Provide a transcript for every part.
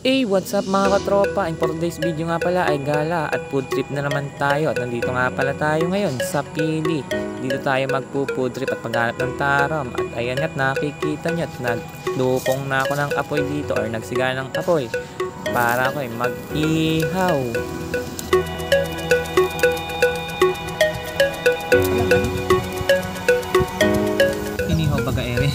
Hey, what's up mga katropa? And for today's video nga pala ay gala at food trip na naman tayo. At nandito nga pala tayo ngayon sa Pili. Dito tayo magpo-food trip at maghanap ng taram. At ayan nga't nakikita nyo at nagdukong na ako ng apoy dito or nagsiga ng apoy para ako mag-ihaw. Inihaw baga ere.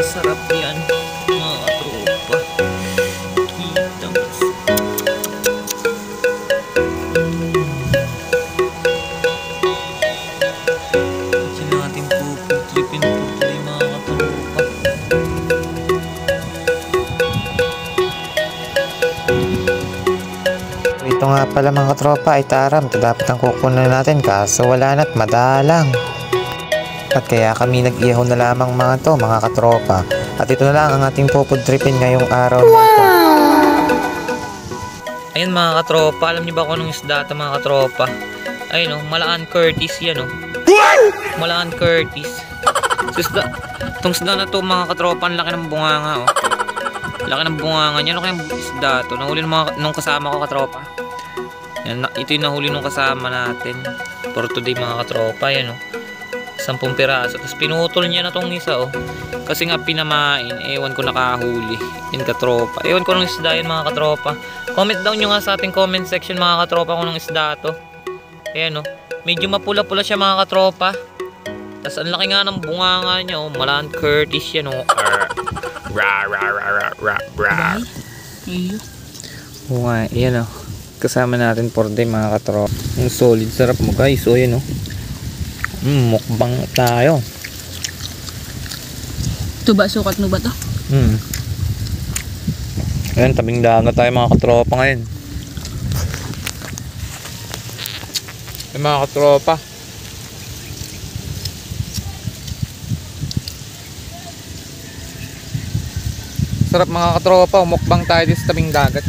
Sarap yan mga katropa. Kita mas kasi natin puputripin po today mga katropa. Ito nga pala mga katropa ay taram. Ito dapat ang kukunan natin kaso wala na't madalang. At kaya kami nag-ihaw na lamang mga katropa. At ito na lang ang ating pupudripin ngayong araw na ito. Ayun mga katropa, alam niyo ba kung anong isda ito mga katropa? Ayun o, Malaan Curtis yan o. Malaan Curtis. So, itong isda na ito mga katropa, ang laki ng bunganga o. Laki ng bunganga niya, laki ng isda ito. Nahuli nung kasama ko katropa. Yan, ito yung nahuli nung kasama natin. For today mga katropa, yan o. 10 piraso. Tapos pinutol niya na tong isa oh. Kasi nga pinamain. Ewan ko nakahuli. Yan katropa. Ewan ko nung isda yan mga katropa. Comment down nyo nga sa ating comment section mga katropa kung nung isda to. Ayan oh. Medyo mapula-pula siya mga katropa. Tapos ang laki nga ng bunganga niya oh. Malaan Curtis yan oh. Wow, ayan oh. Kasama natin for day mga katropa. Ang solid sarap mo guys. So ayan oh. Mukbang tayo. Ito ba sukat mo ba to? Ayan, tabing dagat tayo mga katropa ngayon. Ayan mga katropa. Sarap mga katropa, mukbang tayo dito sa tabing dagat.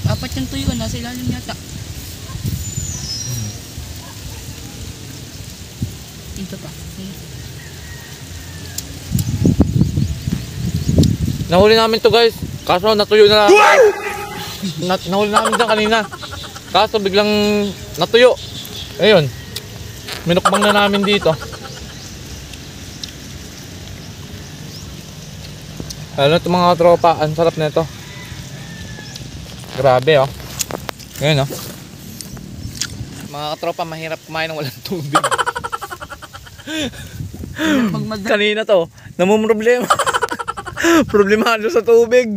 Apat yung tuyo, nasa ilalim yata. Ito pa. Nahuli namin to guys. Kaso natuyo na lang. Nahuli namin dyan kanina. Kaso biglang natuyo. Ayun. Minukbang na namin dito. Ano ito mga tropa. Ang sarap na ito. Grabe oh. Ayun oh. Mga katropa mahirap kumain ng walang tubig. Kanina to, namumroblema. Problemado sa tubig.